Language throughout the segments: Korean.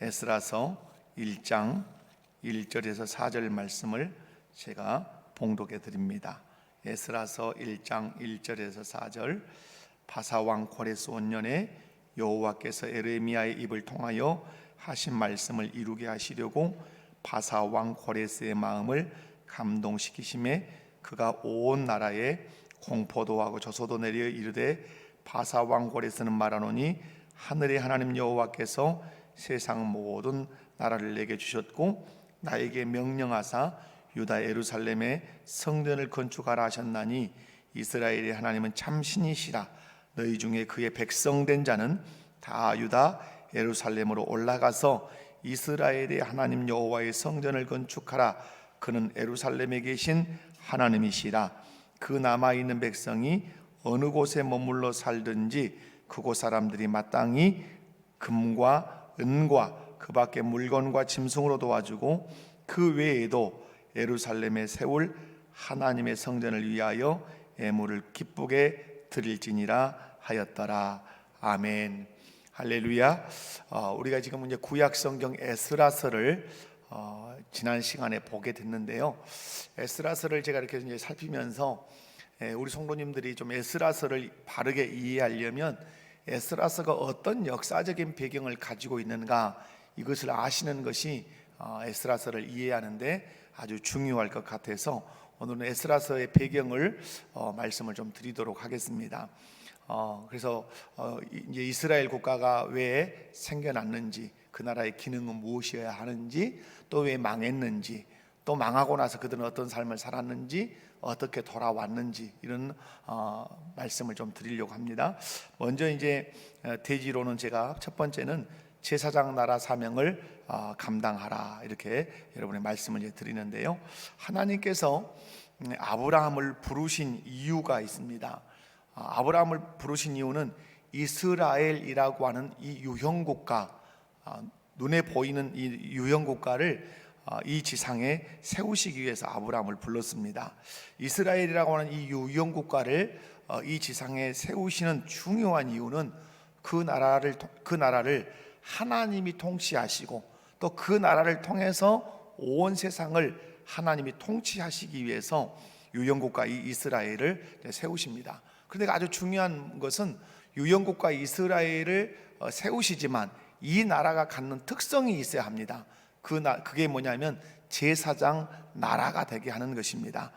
에스라서 1장 1절에서 4절 말씀을 제가 봉독해 드립니다. 에스라서 1장 1절에서 4절. 바사왕 고레스 원년에 여호와께서 에레미야의 입을 통하여 하신 말씀을 이루게 하시려고 바사왕 고레스의 마음을 감동시키심에 그가 온 나라에 공포도 하고 저소도 내려 이르되 바사왕 고레스는 말하노니 하늘의 하나님 여호와께서 세상 모든 나라를 내게 주셨고 나에게 명령하사 유다 예루살렘에 성전을 건축하라 하셨나니 이스라엘의 하나님은 참신이시라. 너희 중에 그의 백성된 자는 다 유다 예루살렘으로 올라가서 이스라엘의 하나님 여호와의 성전을 건축하라. 그는 예루살렘에 계신 하나님이시라. 그 남아있는 백성이 어느 곳에 머물러 살든지 그곳 사람들이 마땅히 금과 은과 그 밖에 물건과 짐승으로 도와주고 그 외에도 예루살렘에 세울 하나님의 성전을 위하여 예물을 기쁘게 드릴지니라 하였더라. 아멘. 할렐루야. 우리가 지금 이제 구약 성경 에스라서를 지난 시간에 보게 됐는데요. 에스라서를 제가 이렇게 이제 살피면서 우리 성도님들이 좀 에스라서를 바르게 이해하려면 에스라서가 어떤 역사적인 배경을 가지고 있는가, 이것을 아시는 것이 에스라서를 이해하는데 아주 중요할 것 같아서 오늘은 에스라서의 배경을 말씀을 좀 드리도록 하겠습니다. 그래서 이제 이스라엘 국가가 왜 생겨났는지, 그 나라의 기능은 무엇이어야 하는지, 또 왜 망했는지, 또 망하고 나서 그들은 어떤 삶을 살았는지, 어떻게 돌아왔는지, 이런 말씀을 좀 드리려고 합니다. 먼저 이제 대지로는 제가 첫 번째는 제사장 나라 사명을 감당하라, 이렇게 여러분의 말씀을 이제 드리는데요. 하나님께서 아브라함을 부르신 이유가 있습니다. 아브라함을 부르신 이유는 이스라엘이라고 하는 이 유형국가, 눈에 보이는 이 유형국가를 이 지상에 세우시기 위해서 아브라함을 불렀습니다. 이스라엘이라고 하는 이 유형국가를 이 지상에 세우시는 중요한 이유는 그 나라를 하나님이 통치하시고 또 그 나라를 통해서 온 세상을 하나님이 통치하시기 위해서 유형국가 이 이스라엘을 세우십니다. 그런데 아주 중요한 것은 유형국가 이스라엘을 세우시지만 이 나라가 갖는 특성이 있어야 합니다. 그게 뭐냐면 제사장 나라가 되게 하는 것입니다.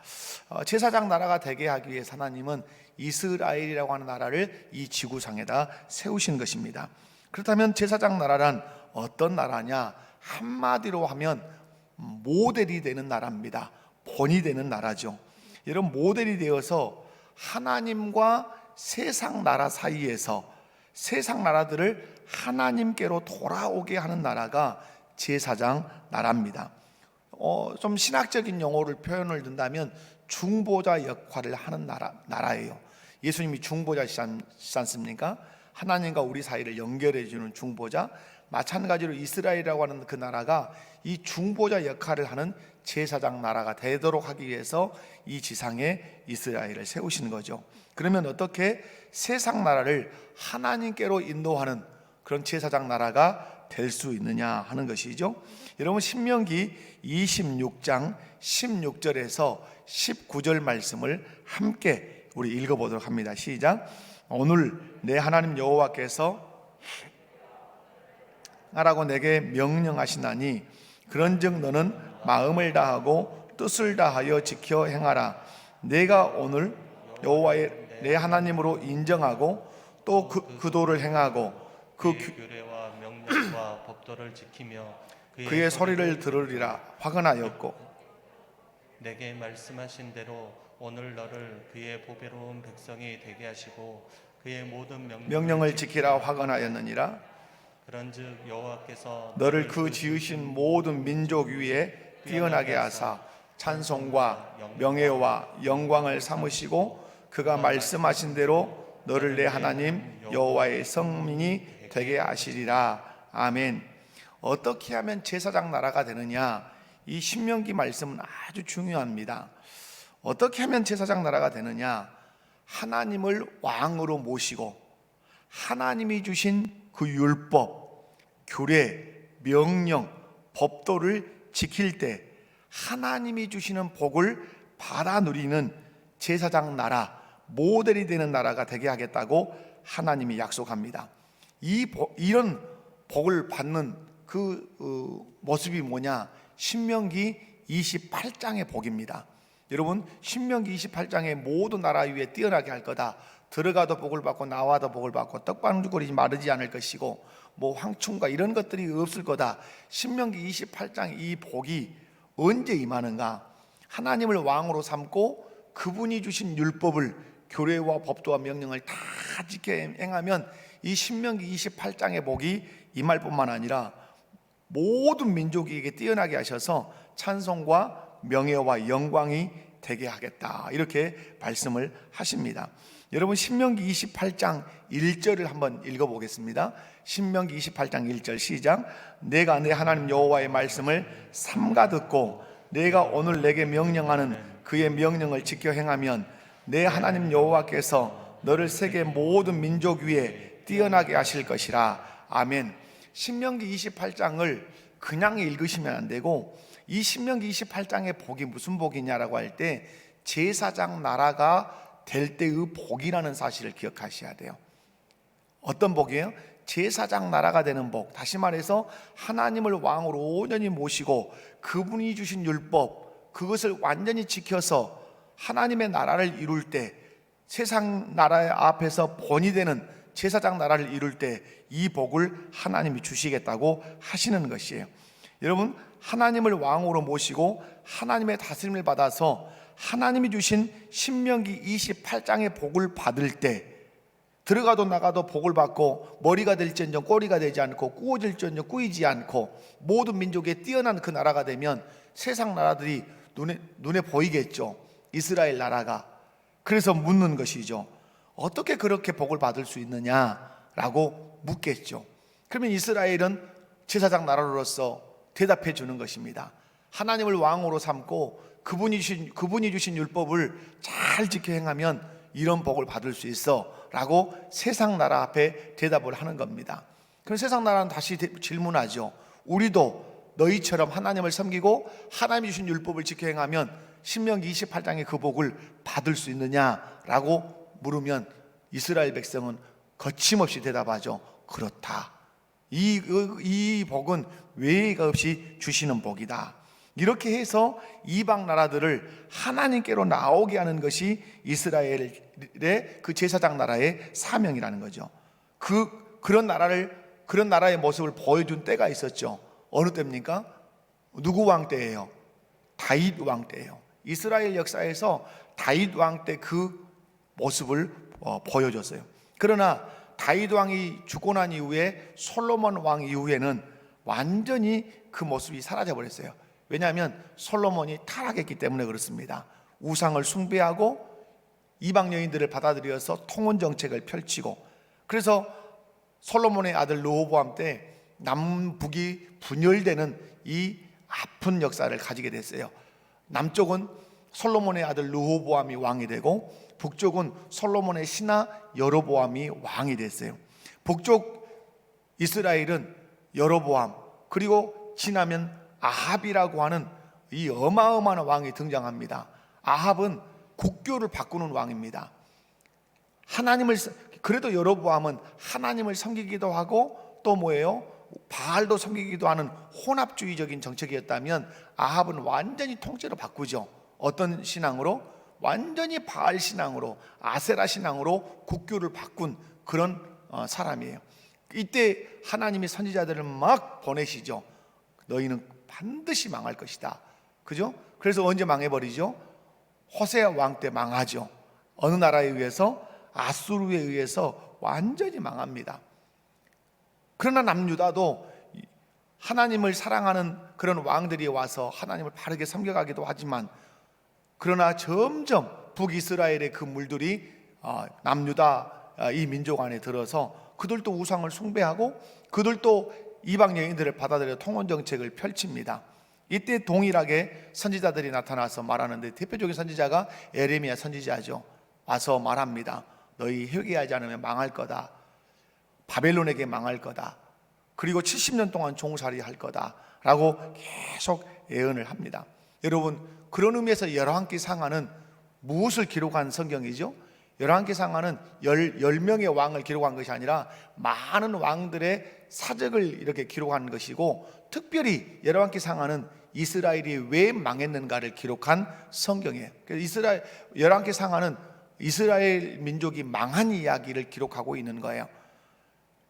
제사장 나라가 되게 하기 위해서 하나님은 이스라엘이라고 하는 나라를 이 지구상에다 세우신 것입니다. 그렇다면 제사장 나라란 어떤 나라냐? 한마디로 하면 모델이 되는 나라입니다. 본이 되는 나라죠. 이런 모델이 되어서 하나님과 세상 나라 사이에서 세상 나라들을 하나님께로 돌아오게 하는 나라가 제사장 나라입니다. 좀 신학적인 용어를 표현을 든다면 중보자 역할을 하는 나라예요. 예수님이 중보자시지 않습니까? 하나님과 우리 사이를 연결해 주는 중보자. 마찬가지로 이스라엘이라고 하는 그 나라가 이 중보자 역할을 하는 제사장 나라가 되도록 하기 위해서 이 지상에 이스라엘을 세우신 거죠. 그러면 어떻게 세상 나라를 하나님께로 인도하는 그런 제사장 나라가 될 수 있느냐 하는 것이죠. 여러분, 신명기 26장 16절에서 19절 말씀을 함께 우리 읽어보도록 합니다. 시작. 오늘 내 하나님 여호와께서 하라고 내게 명령하시나니 그런즉 너는 마음을 다하고 뜻을 다하여 지켜 행하라. 내가 오늘 여호와의 내 하나님으로 인정하고 또 그 도를 행하고 그 규례와 명령과 법도를 지키며 그의 소리를 들으리라 화근하였고 내게 말씀하신 대로 오늘 너를 그의 보배로운 백성이 되게 하시고 그의 모든 명령을 지키라 화근하였느니라. 그런즉 여호와께서 너를 그 지으신 모든 민족 위에 뛰어나게 하사 찬송과 명예와 영광을 삼으시고 그가 말씀하신 대로 너를 내 하나님 여호와의 성민이 되게 하시리라. 아멘. 어떻게 하면 제사장 나라가 되느냐? 이 신명기 말씀은 아주 중요합니다. 어떻게 하면 제사장 나라가 되느냐? 하나님을 왕으로 모시고 하나님이 주신 그 율법, 규례, 명령, 법도를 지킬 때 하나님이 주시는 복을 받아 누리는 제사장 나라, 모델이 되는 나라가 되게 하겠다고 하나님이 약속합니다. 이런 복을 받는 모습이 뭐냐? 신명기 28장의 복입니다. 여러분, 신명기 28장에 모든 나라 위에 뛰어나게 할 거다. 들어가도 복을 받고 나와도 복을 받고 떡방죽거리지 마르지 않을 것이고 황충과 이런 것들이 없을 거다. 신명기 28장 이 복이 언제 임하는가? 하나님을 왕으로 삼고 그분이 주신 율법을, 교례와 법도와 명령을 다 지켜 행하면 이 신명기 28장의 복이 임할 뿐만 아니라 모든 민족에게 뛰어나게 하셔서 찬송과 명예와 영광이 되게 하겠다, 이렇게 말씀을 하십니다. 여러분, 신명기 28장 1절을 한번 읽어보겠습니다. 신명기 28장 1절 시작. 내가 내 하나님 여호와의 말씀을 삼가 듣고 내가 오늘 내게 명령하는 그의 명령을 지켜 행하면 내 하나님 여호와께서 너를 세계 모든 민족 위에 뛰어나게 하실 것이라. 아멘. 신명기 28장을 그냥 읽으시면 안 되고, 이 신명기 28장의 복이 무슨 복이냐라고 할 때 제사장 나라가 될 때의 복이라는 사실을 기억하셔야 돼요. 어떤 복이에요? 제사장 나라가 되는 복. 다시 말해서 하나님을 왕으로 온전히 모시고 그분이 주신 율법, 그것을 완전히 지켜서 하나님의 나라를 이룰 때, 세상 나라의 앞에서 본이 되는 제사장 나라를 이룰 때 이 복을 하나님이 주시겠다고 하시는 것이에요. 여러분, 하나님을 왕으로 모시고 하나님의 다스림을 받아서 하나님이 주신 신명기 28장의 복을 받을 때 들어가도 나가도 복을 받고 머리가 될지언정 꼬리가 되지 않고 꾸어질지언정 꾸이지 않고 모든 민족에 뛰어난 그 나라가 되면 세상 나라들이 눈에 보이겠죠. 이스라엘 나라가. 그래서 묻는 것이죠. 어떻게 그렇게 복을 받을 수 있느냐라고 묻겠죠. 그러면 이스라엘은 제사장 나라로서 대답해 주는 것입니다. 하나님을 왕으로 삼고 그분이 주신 율법을 잘 지켜 행하면 이런 복을 받을 수 있어 라고 세상 나라 앞에 대답을 하는 겁니다. 그럼 세상 나라는 다시 질문하죠. 우리도 너희처럼 하나님을 섬기고 하나님이 주신 율법을 지켜 행하면 신명기 28장의 그 복을 받을 수 있느냐라고 물으면 이스라엘 백성은 거침없이 대답하죠. 그렇다. 이 복은 외가 없이 주시는 복이다. 이렇게 해서 이방 나라들을 하나님께로 나오게 하는 것이 이스라엘의 그 제사장 나라의 사명이라는 거죠. 그런 나라의 모습을 보여준 때가 있었죠. 어느 때입니까? 누구 왕 때예요? 다윗 왕 때예요. 이스라엘 역사에서 다윗 왕 때 그 모습을 보여줬어요. 그러나 다윗 왕이 죽고 난 이후에 솔로몬 왕 이후에는 완전히 그 모습이 사라져 버렸어요. 왜냐하면 솔로몬이 타락했기 때문에 그렇습니다. 우상을 숭배하고 이방 여인들을 받아들여서 통혼 정책을 펼치고, 그래서 솔로몬의 아들 르호보암 때 남북이 분열되는 이 아픈 역사를 가지게 됐어요. 남쪽은 솔로몬의 아들 르호보암이 왕이 되고 북쪽은 솔로몬의 신하 여로보암이 왕이 됐어요. 북쪽 이스라엘은 여로보암, 그리고 지나면 아합이라고 하는 이 어마어마한 왕이 등장합니다. 아합은 국교를 바꾸는 왕입니다. 그래도 여로보암은 하나님을 섬기기도 하고 또 뭐예요? 바알도 섬기기도 하는 혼합주의적인 정책이었다면 아합은 완전히 통째로 바꾸죠. 어떤 신앙으로? 완전히 바알 신앙으로, 아세라 신앙으로 국교를 바꾼 그런 사람이에요. 이때 하나님이 선지자들을 막 보내시죠. 너희는 반드시 망할 것이다. 그죠? 그래서 언제 망해버리죠? 호세아 왕 때 망하죠. 어느 나라에 의해서? 아수르에 의해서 완전히 망합니다. 그러나 남유다도 하나님을 사랑하는 그런 왕들이 와서 하나님을 바르게 섬겨가기도 하지만, 그러나 점점 북이스라엘의 그 물들이 남유다 이 민족 안에 들어서 그들도 우상을 숭배하고 그들도 이방 여인들을 받아들여 통혼 정책을 펼칩니다. 이때 동일하게 선지자들이 나타나서 말하는데, 대표적인 선지자가 에레미야 선지자죠. 와서 말합니다. 너희 회개하지 않으면 망할 거다. 바벨론에게 망할 거다. 그리고 70년 동안 종살이 할 거다라고 계속 예언을 합니다. 여러분, 그런 의미에서 열왕기 상하는 무엇을 기록한 성경이죠? 열왕기 상하는 10명의 왕을 기록한 것이 아니라 많은 왕들의 사적을 이렇게 기록한 것이고, 특별히 열왕기 상하는 이스라엘이 왜 망했는가를 기록한 성경이에요. 그래서 열왕기 상하는 이스라엘 민족이 망한 이야기를 기록하고 있는 거예요.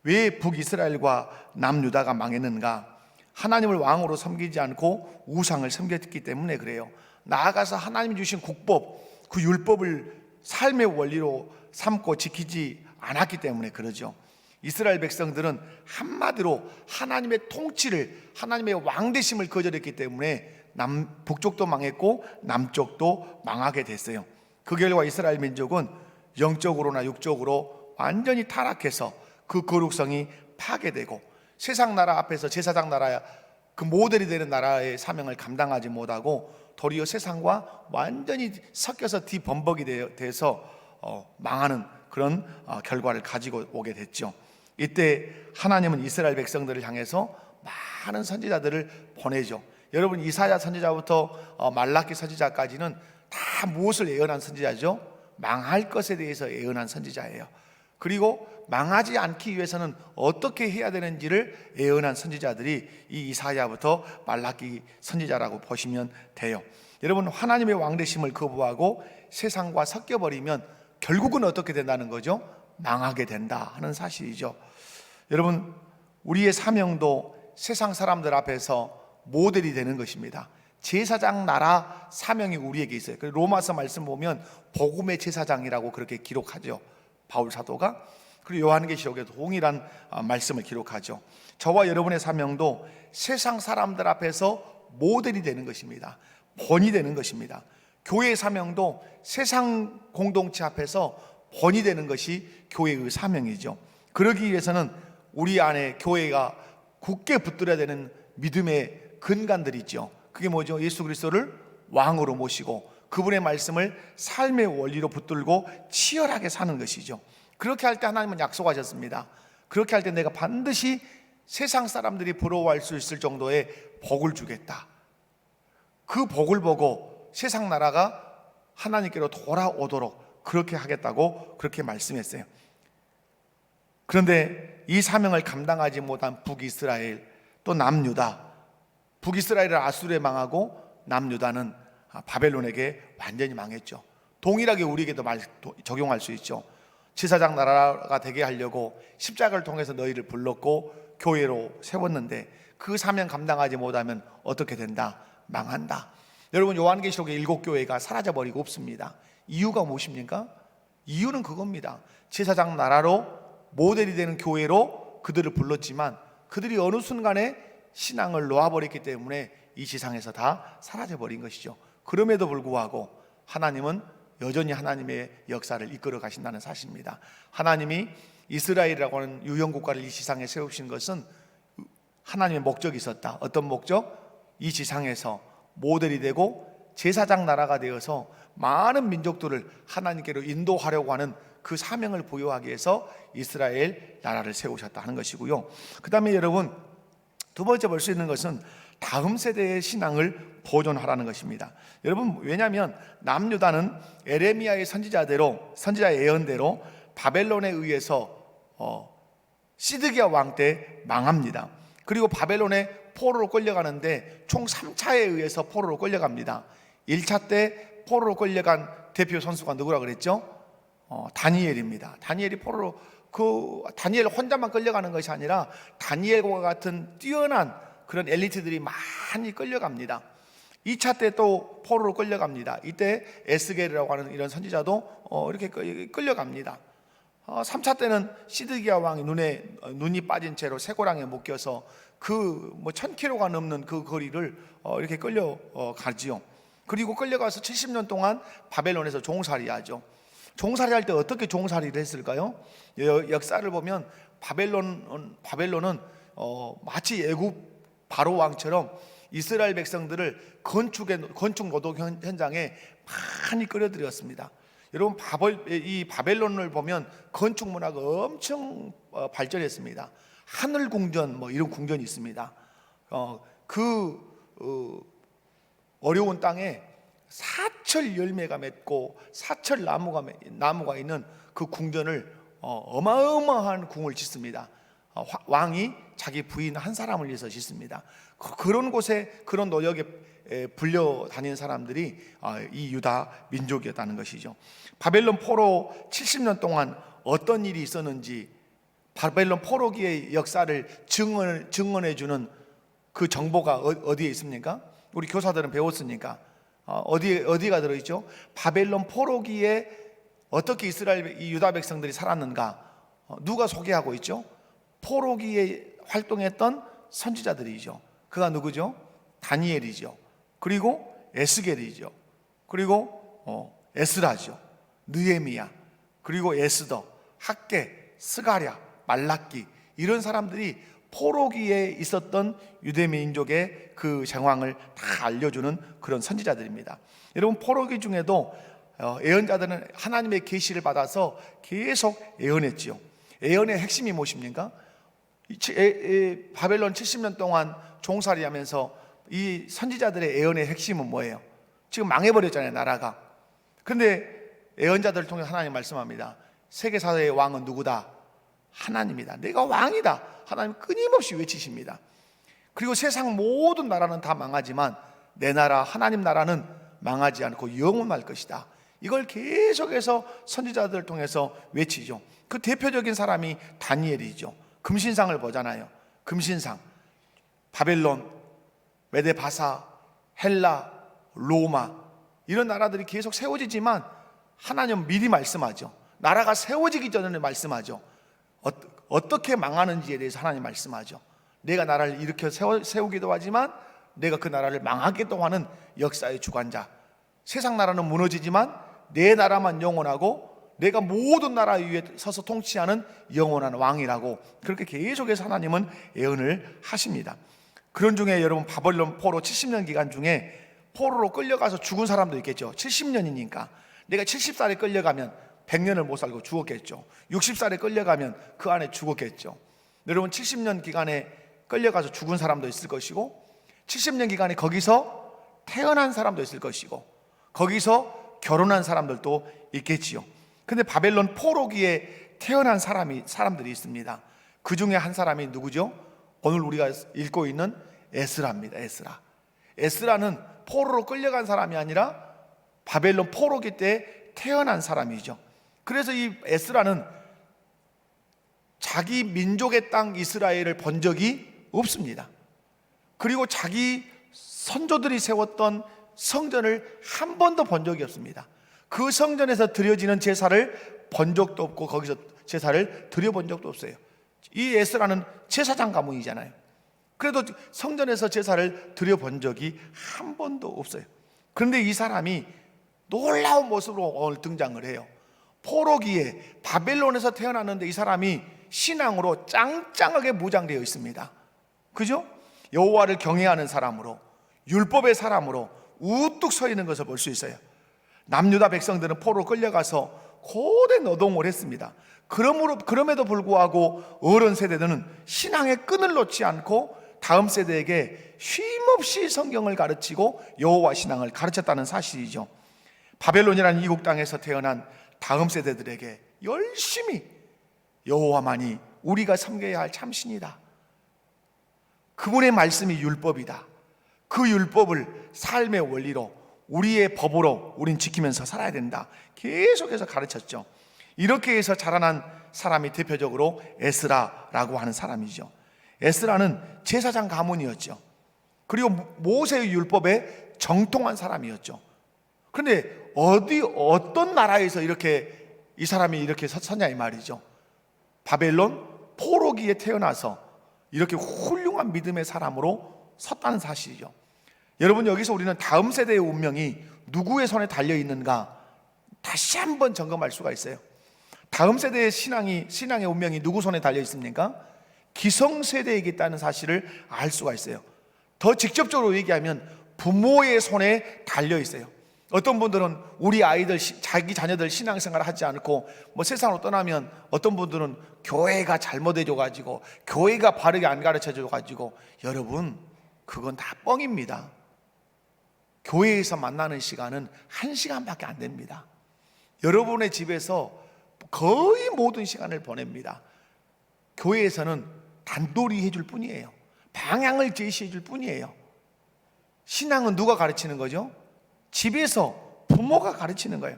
왜 북이스라엘과 남유다가 망했는가? 하나님을 왕으로 섬기지 않고 우상을 섬겼기 때문에 그래요. 나아가서 하나님이 주신 국법, 그 율법을 삶의 원리로 삼고 지키지 않았기 때문에 그러죠. 이스라엘 백성들은 한마디로 하나님의 통치를, 하나님의 왕되심을 거절했기 때문에 북쪽도 망했고 남쪽도 망하게 됐어요. 그 결과 이스라엘 민족은 영적으로나 육적으로 완전히 타락해서 그 거룩성이 파괴되고, 세상 나라 앞에서 제사장 나라, 그 모델이 되는 나라의 사명을 감당하지 못하고 도리어 세상과 완전히 섞여서 뒤범벅이 돼서 망하는 그런 결과를 가지고 오게 됐죠. 이때 하나님은 이스라엘 백성들을 향해서 많은 선지자들을 보내죠. 여러분, 이사야 선지자부터 말라기 선지자까지는 다 무엇을 예언한 선지자죠? 망할 것에 대해서 예언한 선지자예요. 그리고 망하지 않기 위해서는 어떻게 해야 되는지를 예언한 선지자들이 이 이사야부터 말라기 선지자라고 보시면 돼요. 여러분, 하나님의 왕되심을 거부하고 세상과 섞여버리면 결국은 어떻게 된다는 거죠? 망하게 된다 하는 사실이죠. 여러분, 우리의 사명도 세상 사람들 앞에서 모델이 되는 것입니다. 제사장 나라 사명이 우리에게 있어요. 로마서 말씀 보면 복음의 제사장이라고 그렇게 기록하죠, 바울 사도가. 그리고 요한계시록에도 동일한 말씀을 기록하죠. 저와 여러분의 사명도 세상 사람들 앞에서 모델이 되는 것입니다. 본이 되는 것입니다. 교회의 사명도 세상 공동체 앞에서 본이 되는 것이 교회의 사명이죠. 그러기 위해서는 우리 안에 교회가 굳게 붙들어야 되는 믿음의 근간들이 있죠. 그게 뭐죠? 예수 그리스도를 왕으로 모시고 그분의 말씀을 삶의 원리로 붙들고 치열하게 사는 것이죠. 그렇게 할 때 하나님은 약속하셨습니다. 그렇게 할 때 내가 반드시 세상 사람들이 부러워할 수 있을 정도의 복을 주겠다. 그 복을 보고 세상 나라가 하나님께로 돌아오도록 그렇게 하겠다고 그렇게 말씀했어요. 그런데 이 사명을 감당하지 못한 북이스라엘, 또 남유다, 북이스라엘은 아수르에 망하고 남유다는 바벨론에게 완전히 망했죠. 동일하게 우리에게도 적용할 수 있죠. 제사장 나라가 되게 하려고 십자가를 통해서 너희를 불렀고 교회로 세웠는데 그 사명 감당하지 못하면 어떻게 된다? 망한다. 여러분, 요한계시록의 7교회가 사라져버리고 없습니다. 이유가 무엇입니까? 이유는 그겁니다. 제사장 나라로 모델이 되는 교회로 그들을 불렀지만 그들이 어느 순간에 신앙을 놓아버렸기 때문에 이 지상에서 다 사라져버린 것이죠. 그럼에도 불구하고 하나님은 여전히 하나님의 역사를 이끌어 가신다는 사실입니다. 하나님이 이스라엘이라고 하는 유형국가를 이 지상에 세우신 것은 하나님의 목적이 있었다. 어떤 목적? 이 지상에서 모델이 되고 제사장 나라가 되어서 많은 민족들을 하나님께로 인도하려고 하는 그 사명을 부여하기 위해서 이스라엘 나라를 세우셨다 하는 것이고요. 그 다음에 여러분, 두 번째 볼 수 있는 것은 다음 세대의 신앙을 보존하라는 것입니다. 여러분, 왜냐하면 남유다는 에레미야의 선지자 예언대로 바벨론에 의해서 시드기야 왕 때 망합니다. 그리고 바벨론에 포로로 끌려가는데 총 3차에 의해서 포로로 끌려갑니다. 1차 때 포로로 끌려간 대표 선수가 누구라 그랬죠? 다니엘입니다. 다니엘이 포로로, 다니엘 혼자만 끌려가는 것이 아니라 다니엘과 같은 뛰어난 그런 엘리트들이 많이 끌려갑니다. 2차 때 또 포로로 끌려갑니다. 이때 에스겔이라고 하는 이런 선지자도 이렇게 끌려갑니다. 3차 때는 시드기야 왕이 눈이 빠진 채로 쇠고랑에 묶여서 1000km가 넘는 그 거리를 이렇게 끌려가지요. 그리고 끌려가서 70년 동안 바벨론에서 종살이하죠. 종살이할 때 어떻게 종살이를 했을까요? 역사를 보면 바벨론은 마치 애굽 바로 왕처럼 이스라엘 백성들을 건축 노동 현장에 많이 끌어들였습니다. 여러분 이 바벨론을 보면 건축 문화가 엄청 발전했습니다. 하늘 궁전 뭐 이런 궁전이 있습니다. 어려운 땅에 사철 열매가 맺고 사철 나무가 있는 그 궁전을 어마어마한 궁을 짓습니다. 왕이 자기 부인 한 사람을 위해서 짓습니다. 그런 곳에 그런 노역에 불려 다니는 사람들이 이 유다 민족이었다는 것이죠. 바벨론 포로 70년 동안 어떤 일이 있었는지 바벨론 포로기의 역사를 증언해 주는 그 정보가 어디에 있습니까? 우리 교사들은 배웠으니까. 어디가 들어있죠? 바벨론 포로기에 어떻게 이 유다 백성들이 살았는가? 누가 소개하고 있죠? 포로기에 활동했던 선지자들이죠. 그가 누구죠? 다니엘이죠. 그리고 에스겔이죠. 그리고 에스라죠. 느헤미야, 그리고 에스더, 학개, 스가랴, 말라기, 이런 사람들이 포로기에 있었던 유대 민족의 그 정황을 다 알려주는 그런 선지자들입니다. 여러분, 포로기 중에도 예언자들은 하나님의 계시를 받아서 계속 예언했지요. 예언의 핵심이 무엇입니까? 바벨론 70년 동안 종살이하면서 이 선지자들의 예언의 핵심은 뭐예요? 지금 망해버렸잖아요, 나라가. 그런데 예언자들을 통해 하나님 말씀합니다. 세계사의 왕은 누구다? 하나님이다. 내가 왕이다. 하나님 끊임없이 외치십니다. 그리고 세상 모든 나라는 다 망하지만 내 나라, 하나님 나라는 망하지 않고 영원할 것이다. 이걸 계속해서 선지자들을 통해서 외치죠. 그 대표적인 사람이 다니엘이죠. 금신상을 보잖아요. 금신상, 바벨론, 메데바사, 헬라, 로마, 이런 나라들이 계속 세워지지만 하나님은 미리 말씀하죠. 나라가 세워지기 전에 말씀하죠. 어떻게 망하는지에 대해서 하나님 말씀하죠. 내가 나라를 일으켜 세우기도 하지만 내가 그 나라를 망하기도 하는 역사의 주관자. 세상 나라는 무너지지만 내 나라만 영원하고 내가 모든 나라 위에 서서 통치하는 영원한 왕이라고, 그렇게 계속해서 하나님은 예언을 하십니다. 그런 중에 여러분, 바벨론 포로 70년 기간 중에 포로로 끌려가서 죽은 사람도 있겠죠. 70년이니까 내가 70살에 끌려가면 100년을 못 살고 죽었겠죠. 60살에 끌려가면 그 안에 죽었겠죠. 여러분, 70년 기간에 끌려가서 죽은 사람도 있을 것이고, 70년 기간에 거기서 태어난 사람도 있을 것이고, 거기서 결혼한 사람들도 있겠지요. 근데 바벨론 포로기에 태어난 사람들이 있습니다. 그 중에 한 사람이 누구죠? 오늘 우리가 읽고 있는 에스라입니다. 에스라는 포로로 끌려간 사람이 아니라 바벨론 포로기 때 태어난 사람이죠. 그래서 이 에스라는 자기 민족의 땅 이스라엘을 본 적이 없습니다. 그리고 자기 선조들이 세웠던 성전을 한 번도 본 적이 없습니다. 그 성전에서 드려지는 제사를 본 적도 없고 거기서 제사를 드려본 적도 없어요. 이 에스라는 제사장 가문이잖아요. 그래도 성전에서 제사를 드려본 적이 한 번도 없어요. 그런데 이 사람이 놀라운 모습으로 오늘 등장을 해요. 포로기에 바벨론에서 태어났는데 이 사람이 신앙으로 짱짱하게 무장되어 있습니다. 그죠? 여호와를 경외하는 사람으로, 율법의 사람으로 우뚝 서 있는 것을 볼 수 있어요. 남유다 백성들은 포로로 끌려가서 고된 노동을 했습니다. 그럼에도 불구하고 어른 세대들은 신앙의 끈을 놓지 않고 다음 세대에게 쉼없이 성경을 가르치고 여호와 신앙을 가르쳤다는 사실이죠. 바벨론이라는 이국 땅에서 태어난 다음 세대들에게 열심히 여호와만이 우리가 섬겨야 할 참신이다. 그분의 말씀이 율법이다. 그 율법을 삶의 원리로, 우리의 법으로 우린 지키면서 살아야 된다. 계속해서 가르쳤죠. 이렇게 해서 자라난 사람이 대표적으로 에스라라고 하는 사람이죠. 에스라는 제사장 가문이었죠. 그리고 모세의 율법에 정통한 사람이었죠. 그런데 어떤 나라에서 이렇게 이 사람이 이렇게 섰냐 이 말이죠. 바벨론 포로기에 태어나서 이렇게 훌륭한 믿음의 사람으로 섰다는 사실이죠. 여러분, 여기서 우리는 다음 세대의 운명이 누구의 손에 달려 있는가 다시 한번 점검할 수가 있어요. 다음 세대의 신앙의 운명이 누구 손에 달려 있습니까? 기성세대에게 있다는 사실을 알 수가 있어요. 더 직접적으로 얘기하면 부모의 손에 달려 있어요. 어떤 분들은 우리 아이들, 자기 자녀들 신앙생활을 하지 않고 뭐 세상으로 떠나면 어떤 분들은 교회가 잘못해줘 가지고, 교회가 바르게 안 가르쳐줘 가지고, 여러분 그건 다 뻥입니다. 교회에서 만나는 시간은 1시간밖에 안 됩니다. 여러분의 집에서 거의 모든 시간을 보냅니다. 교회에서는 단돌이 해줄 뿐이에요. 방향을 제시해 줄 뿐이에요. 신앙은 누가 가르치는 거죠? 집에서 부모가 가르치는 거예요.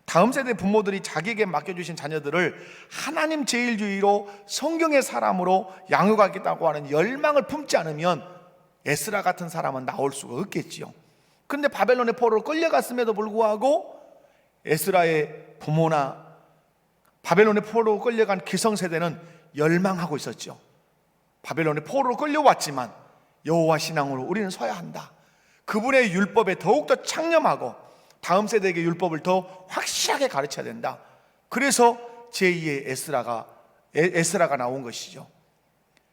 다음 세대 부모들이 자기에게 맡겨주신 자녀들을 하나님 제일주의로 성경의 사람으로 양육하겠다고 하는 열망을 품지 않으면 에스라 같은 사람은 나올 수가 없겠지요. 그런데 바벨론의 포로로 끌려갔음에도 불구하고 에스라의 부모나 바벨론의 포로로 끌려간 기성세대는 열망하고 있었죠. 바벨론의 포로로 끌려왔지만 여호와 신앙으로 우리는 서야 한다. 그분의 율법에 더욱더 창념하고 다음 세대에게 율법을 더 확실하게 가르쳐야 된다. 그래서 제2의 에스라가 나온 것이죠.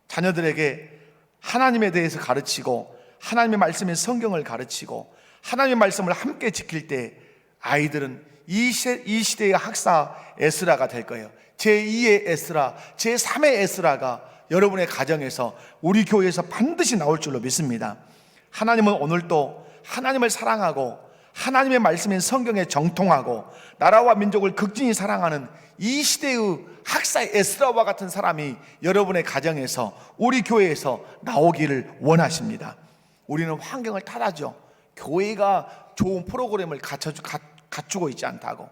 자녀들에게 하나님에 대해서 가르치고 하나님의 말씀인 성경을 가르치고 하나님의 말씀을 함께 지킬 때 아이들은 이 시대의 학사 에스라가 될 거예요. 제2의 에스라, 제3의 에스라가 여러분의 가정에서, 우리 교회에서 반드시 나올 줄로 믿습니다. 하나님은 오늘도 하나님을 사랑하고 하나님의 말씀인 성경에 정통하고 나라와 민족을 극진히 사랑하는 이 시대의 학사 에스라와 같은 사람이 여러분의 가정에서, 우리 교회에서 나오기를 원하십니다. 우리는 환경을 탓하죠. 교회가 좋은 프로그램을 갖추고 있지 않다고.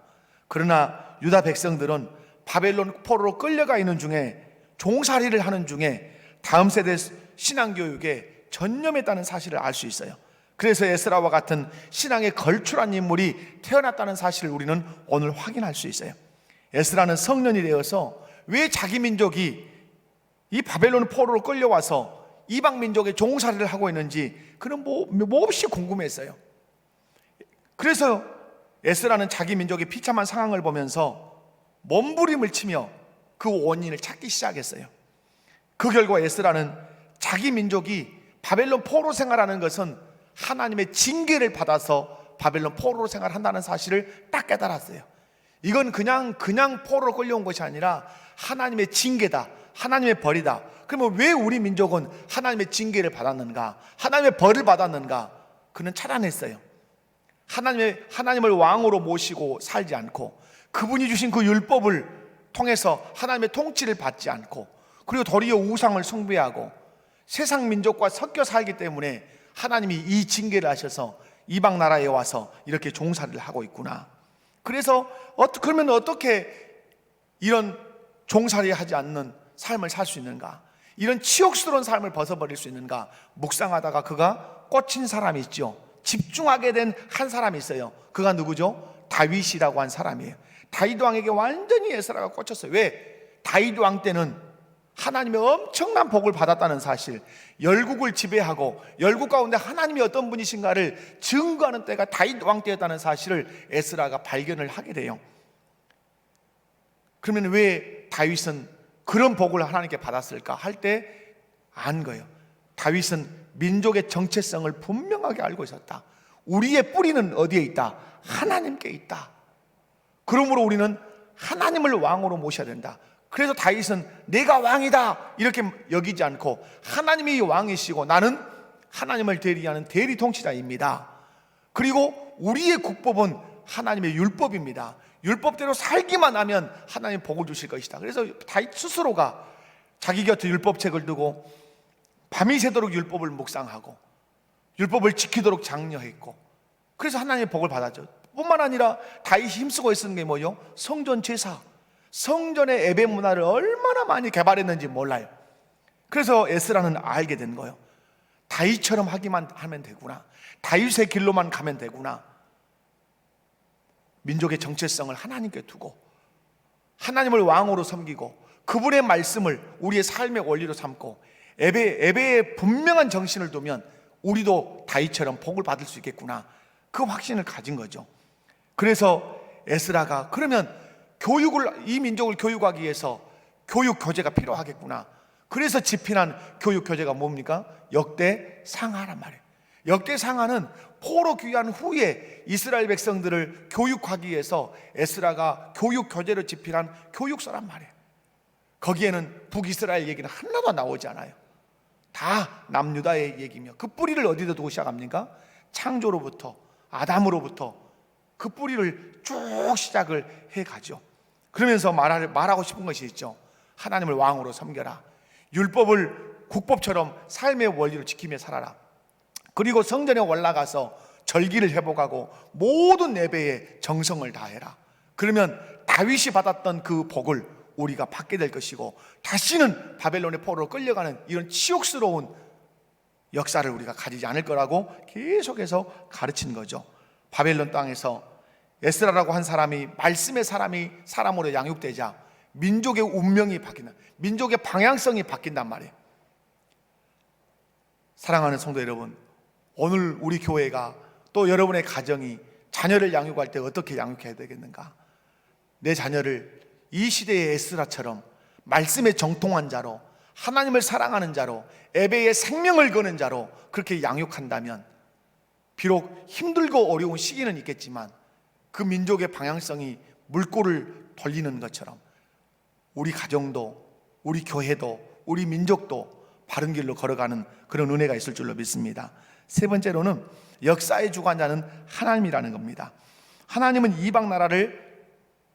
그러나 유다 백성들은 바벨론 포로로 끌려가 있는 중에, 종살이를 하는 중에 다음 세대 신앙교육에 전념했다는 사실을 알 수 있어요. 그래서 에스라와 같은 신앙에 걸출한 인물이 태어났다는 사실을 우리는 오늘 확인할 수 있어요. 에스라는 성년이 되어서 왜 자기 민족이 이 바벨론 포로로 끌려와서 이방 민족의 종살이를 하고 있는지 그는 몹시 궁금했어요. 그래서 에스라는 자기 민족의 비참한 상황을 보면서 몸부림을 치며 그 원인을 찾기 시작했어요. 그 결과 에스라는 자기 민족이 바벨론 포로 생활하는 것은 하나님의 징계를 받아서 바벨론 포로로 생활한다는 사실을 딱 깨달았어요. 이건 그냥 포로로 끌려온 것이 아니라 하나님의 징계다, 하나님의 벌이다. 그러면 왜 우리 민족은 하나님의 징계를 받았는가, 하나님의 벌을 받았는가? 그는 찾아냈어요. 하나님을 왕으로 모시고 살지 않고, 그분이 주신 그 율법을 통해서 하나님의 통치를 받지 않고, 그리고 도리어 우상을 숭배하고 세상 민족과 섞여 살기 때문에 하나님이 이 징계를 하셔서 이방 나라에 와서 이렇게 종살이를 하고 있구나. 그래서 그러면 어떻게 이런 종살이 하지 않는 삶을 살 수 있는가, 이런 치욕스러운 삶을 벗어버릴 수 있는가 묵상하다가 그가 꽂힌 사람이 있죠. 집중하게 된 한 사람이 있어요. 그가 누구죠? 다윗이라고 한 사람이에요. 다윗 왕에게 완전히 에스라가 꽂혔어요. 왜? 다윗 왕 때는 하나님의 엄청난 복을 받았다는 사실, 열국을 지배하고 열국 가운데 하나님이 어떤 분이신가를 증거하는 때가 다윗 왕 때였다는 사실을 에스라가 발견을 하게 돼요. 그러면 왜 다윗은 그런 복을 하나님께 받았을까 할 때 안 거예요. 다윗은 민족의 정체성을 분명하게 알고 있었다. 우리의 뿌리는 어디에 있다? 하나님께 있다. 그러므로 우리는 하나님을 왕으로 모셔야 된다. 그래서 다윗은 내가 왕이다 이렇게 여기지 않고 하나님이 왕이시고 나는 하나님을 대리하는 대리 통치자입니다. 그리고 우리의 국법은 하나님의 율법입니다. 율법대로 살기만 하면 하나님 복을 주실 것이다. 그래서 다윗 스스로가 자기 곁에 율법책을 두고 밤이 새도록 율법을 묵상하고 율법을 지키도록 장려했고, 그래서 하나님의 복을 받았죠. 뿐만 아니라 다윗이 힘쓰고 있었던 게 뭐요? 성전 제사, 성전의 예배 문화를 얼마나 많이 개발했는지 몰라요. 그래서 에스라는 알게 된 거예요. 다윗처럼 하기만 하면 되구나, 다윗의 길로만 가면 되구나. 민족의 정체성을 하나님께 두고 하나님을 왕으로 섬기고 그분의 말씀을 우리의 삶의 원리로 삼고 예배에 분명한 정신을 두면 우리도 다윗처럼 복을 받을 수 있겠구나, 그 확신을 가진 거죠. 그래서 에스라가 그러면 이 민족을 교육하기 위해서 교육 교재가 필요하겠구나. 그래서 집필한 교육 교재가 뭡니까? 역대 상하란 말이에요. 역대상하는 포로 귀환 후에 이스라엘 백성들을 교육하기 위해서 에스라가 교육 교재로 집필한 교육서란 말이에요. 거기에는 북이스라엘 얘기는 하나도 나오지 않아요. 다 남유다의 얘기며, 그 뿌리를 어디다 두고 시작합니까? 창조로부터, 아담으로부터 그 뿌리를 쭉 시작을 해가죠. 그러면서 말하고 싶은 것이 있죠. 하나님을 왕으로 섬겨라. 율법을 국법처럼 삶의 원리를 지키며 살아라. 그리고 성전에 올라가서 절기를 회복하고 모든 예배에 정성을 다해라. 그러면 다윗이 받았던 그 복을 우리가 받게 될 것이고, 다시는 바벨론의 포로로 끌려가는 이런 치욕스러운 역사를 우리가 가지지 않을 거라고 계속해서 가르치는 거죠. 바벨론 땅에서 에스라라고 한 사람이, 말씀의 사람이 사람으로 양육되자 민족의 운명이 바뀐다. 민족의 방향성이 바뀐단 말이에요. 사랑하는 성도 여러분, 오늘 우리 교회가, 또 여러분의 가정이 자녀를 양육할 때 어떻게 양육해야 되겠는가? 내 자녀를 이 시대의 에스라처럼 말씀에 정통한 자로, 하나님을 사랑하는 자로, 예배에 생명을 거는 자로 그렇게 양육한다면, 비록 힘들고 어려운 시기는 있겠지만 그 민족의 방향성이 물꼬를 돌리는 것처럼 우리 가정도, 우리 교회도, 우리 민족도 바른 길로 걸어가는 그런 은혜가 있을 줄로 믿습니다. 세 번째로는 역사의 주관자는 하나님이라는 겁니다. 하나님은 이방 나라를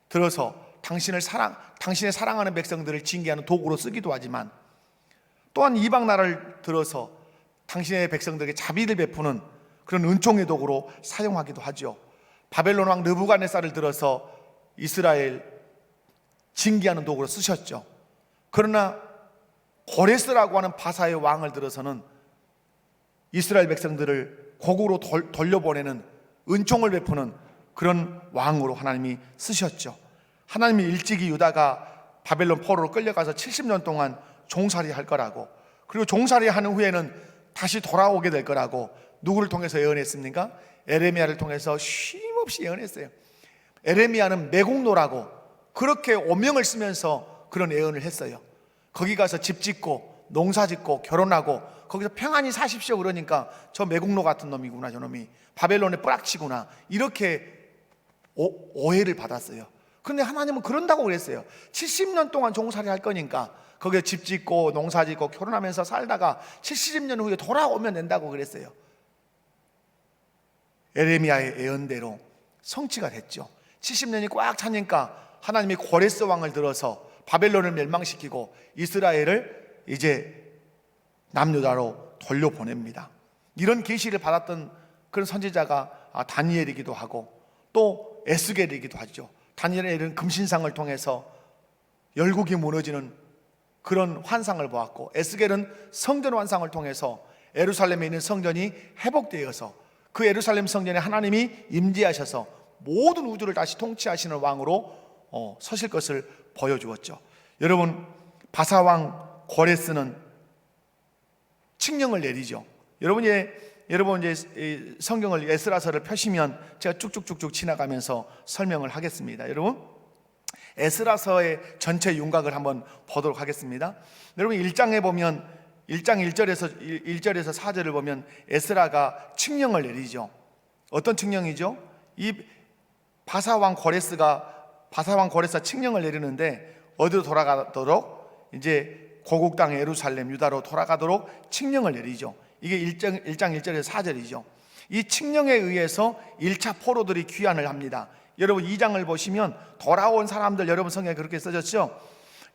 들어서 당신의 사랑하는 백성들을 징계하는 도구로 쓰기도 하지만, 또한 이방 나라를 들어서 당신의 백성들에게 자비를 베푸는 그런 은총의 도구로 사용하기도 하죠. 바벨론 왕 느부갓네살을 들어서 이스라엘 징계하는 도구로 쓰셨죠. 그러나 고레스라고 하는 바사의 왕을 들어서는 이스라엘 백성들을 고국으로 돌려보내는, 은총을 베푸는 그런 왕으로 하나님이 쓰셨죠. 하나님이 일찍이 유다가 바벨론 포로로 끌려가서 70년 동안 종살이 할 거라고, 그리고 종살이 하는 후에는 다시 돌아오게 될 거라고 누구를 통해서 예언했습니까? 에레미야를 통해서 쉼없이 예언했어요. 에레미야는 매국노라고 그렇게 오명을 쓰면서 그런 예언을 했어요. 거기 가서 집 짓고 농사 짓고 결혼하고 거기서 평안히 사십시오. 그러니까 저 매국노 같은 놈이구나, 저놈이 바벨론의 뿌락치구나, 이렇게 오해를 받았어요. 그런데 하나님은 그런다고 그랬어요. 70년 동안 종살이 할 거니까 거기에 집 짓고 농사 짓고 결혼하면서 살다가 70년 후에 돌아오면 된다고 그랬어요. 에레미야의 예언대로 성취가 됐죠. 70년이 꽉 차니까 하나님이 고레스 왕을 들어서 바벨론을 멸망시키고 이스라엘을 이제 남유다로 돌려보냅니다. 이런 계시를 받았던 그런 선지자가 다니엘이기도 하고 또 에스겔이기도 하죠. 다니엘은 금신상을 통해서 열국이 무너지는 그런 환상을 보았고, 에스겔은 성전 환상을 통해서 예루살렘에 있는 성전이 회복되어서 그 예루살렘 성전에 하나님이 임재하셔서 모든 우주를 다시 통치하시는 왕으로 서실 것을 보여주었죠. 여러분, 바사왕 고레스는 칙령을 내리죠. 여러분 이제 성경을, 에스라서를 펴시면 제가 쭉쭉쭉쭉 지나가면서 설명을 하겠습니다. 여러분, 에스라서의 전체 윤곽을 한번 보도록 하겠습니다. 여러분 1장에 보면 1장 1절에서 4절을 보면 에스라가 칙령을 내리죠. 어떤 칙령이죠? 이 바사왕 고레스가 칙령을 내리는데 어디로 돌아가도록, 이제 고국 땅 예루살렘 유다로 돌아가도록 칙령을 내리죠. 이게 1장 1절에서 4절이죠. 이 칙령에 의해서 1차 포로들이 귀환을 합니다. 여러분 2장을 보시면 돌아온 사람들, 여러분 성경에 그렇게 써졌죠.